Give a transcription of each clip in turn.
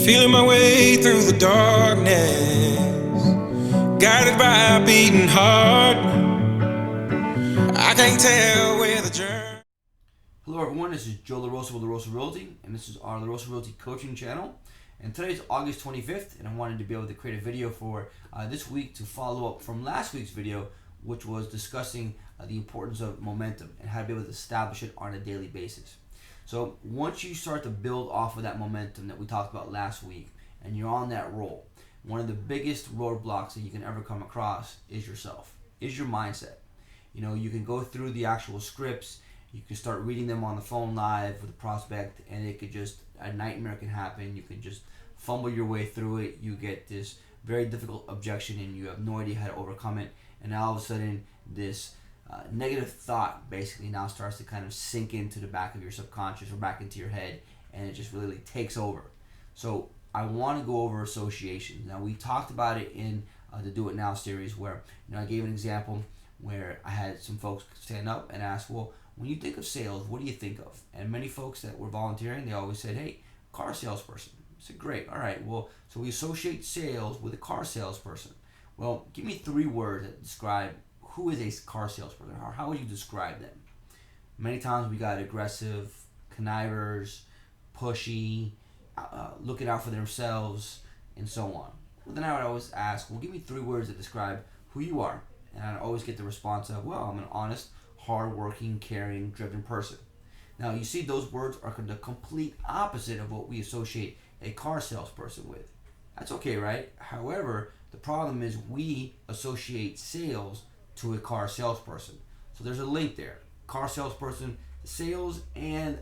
Feeling my way through the darkness, guided by a beating heart. I can't tell where the journey. Hello everyone, this is Joe LaRosa with LaRosa Realty, and this is our LaRosa Realty coaching channel. And today's August 25th, and I wanted to be able to create a video for this week to follow up from last week's video, which was discussing the importance of momentum and how to be able to establish it on a daily basis. So once you start to build off of that momentum that we talked about last week, and you're on that roll, one of the biggest roadblocks that you can ever come across is yourself, is your mindset. You know, you can go through the actual scripts, you can start reading them on the phone live with a prospect, and it could just, a nightmare can happen. You can just fumble your way through it. You get this very difficult objection and you have no idea how to overcome it. And now all of a sudden, this negative thought basically now starts to kind of sink into the back of your subconscious or back into your head, and it just really takes over. So I want to go over association. Now, we talked about it in the Do It Now series where, you know, I gave an example where I had some folks stand up and ask, well, when you think of sales, what do you think of? And many folks that were volunteering, they always said, hey, car salesperson. I said, great, all right, well, so we associate sales with a car salesperson. Well, give me 3 words that describe who is a car salesperson, or how would you describe them? Many times we got aggressive, connivers, pushy, looking out for themselves, and so on. Well, then I would always ask, well, give me 3 words that describe who you are. And I'd always get the response of, well, I'm an honest, hardworking, caring, driven person. Now, you see, those words are the complete opposite of what we associate a car salesperson with. That's okay, right? However, the problem is we associate sales to a car salesperson. So there's a link there. Car salesperson, sales, and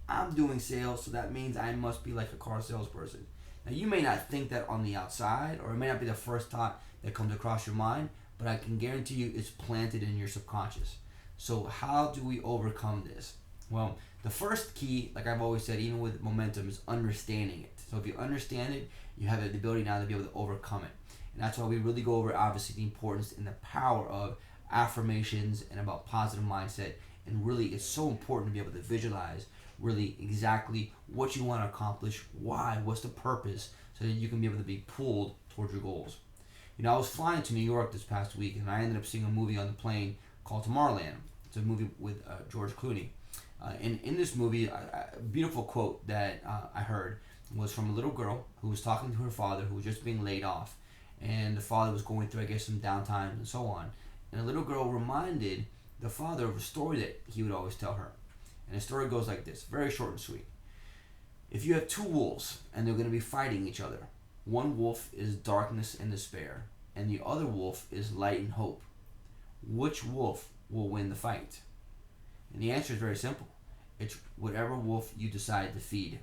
I'm doing sales, so that means I must be like a car salesperson. Now, you may not think that on the outside, or it may not be the first thought that comes across your mind, but I can guarantee you it's planted in your subconscious. So how do we overcome this? Well, the first key, like I've always said, even with momentum, is understanding it. So if you understand it, you have the ability now to be able to overcome it. And that's why we really go over, obviously, the importance and the power of affirmations and about positive mindset. And really, it's so important to be able to visualize really exactly what you want to accomplish, why, what's the purpose, so that you can be able to be pulled towards your goals. You know, I was flying to New York this past week, and I ended up seeing a movie on the plane called Tomorrowland. It's a movie with George Clooney. And in this movie, a beautiful quote that I heard was from a little girl who was talking to her father, who was just being laid off. And the father was going through, I guess, some downtime and so on. And the little girl reminded the father of a story that he would always tell her. And the story goes like this, very short and sweet. If you have 2 wolves and they're going to be fighting each other, one wolf is darkness and despair, and the other wolf is light and hope. Which wolf will win the fight? And the answer is very simple. It's whatever wolf you decide to feed.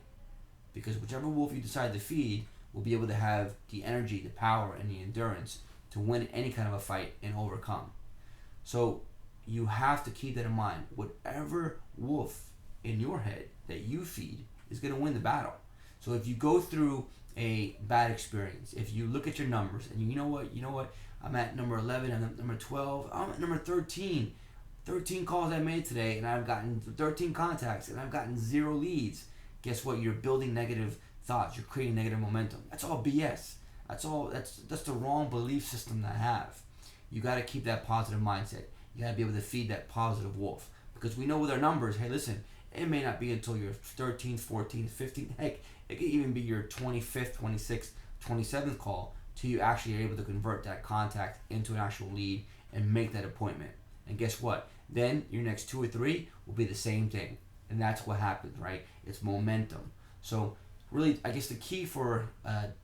Because whichever wolf you decide to feed will be able to have the energy, the power, and the endurance to win any kind of a fight and overcome. So you have to keep that in mind. Whatever wolf in your head that you feed is going to win the battle. So if you go through a bad experience, if you look at your numbers and you know what, I'm at number 11, I'm at number 12, I'm at number 13. 13 calls I made today, and I've gotten 13 contacts, and I've gotten 0 leads. Guess what? You're building negative thoughts. You're creating negative momentum. That's all BS. That's the wrong belief system to have. You got to keep that positive mindset. You got to be able to feed that positive wolf. Because we know with our numbers, hey, listen, it may not be until your 13th, 14th, 15th, heck, it could even be your 25th, 26th, 27th call till you actually are able to convert that contact into an actual lead and make that appointment. And guess what? Then your next 2 or 3 will be the same thing. And that's what happens, right? It's momentum. So really, I guess the key for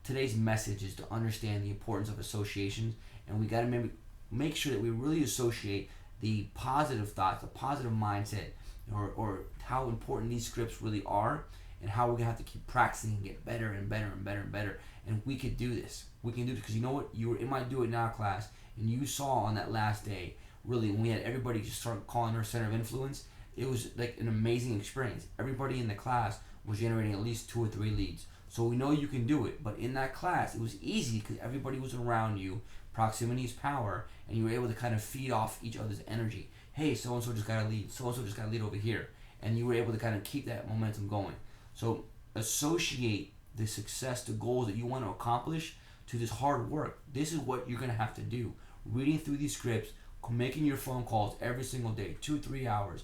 today's message is to understand the importance of associations. And we got to make sure that we really associate the positive thoughts, the positive mindset, or how important these scripts really are, and how we're going to have to keep practicing and get better and better and better and better. And we could do this. We can do this because you know what? You were in my Do It Now class, and you saw on that last day, really, when we had everybody just start calling her center of influence, it was like an amazing experience. Everybody in the class was generating at least 2 or 3 leads. So we know you can do it. But in that class, it was easy because everybody was around you. Proximity is power. And you were able to kind of feed off each other's energy. Hey, so-and-so just got a lead. So-and-so just got a lead over here. And you were able to kind of keep that momentum going. So associate the success, the goals that you want to accomplish, to this hard work. This is what you're going to have to do. Reading through these scripts, making your phone calls every single day, 2-3 hours,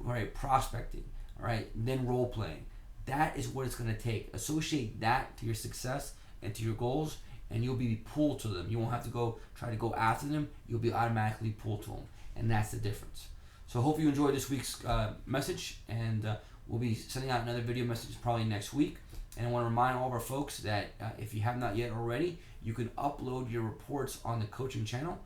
all right, prospecting, all right, then role playing. That is what it's going to take. Associate that to your success and to your goals, and you'll be pulled to them. You won't have to try to go after them. You'll be automatically pulled to them, and that's the difference. So I hope you enjoyed this week's message, and we'll be sending out another video message probably next week. And I want to remind all of our folks that if you have not yet already, you can upload your reports on the coaching channel.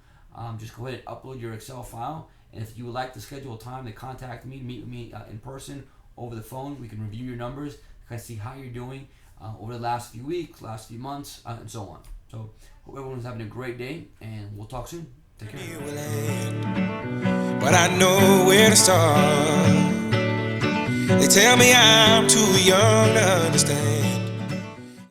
Just go ahead and upload your Excel file. And if you would like to schedule a time to contact me, meet with me in person, over the phone, we can review your numbers, kind of see how you're doing over the last few weeks, last few months, and so on. So hope everyone's having a great day, and we'll talk soon. Take care. But I know where to start. They tell me I'm too young to understand.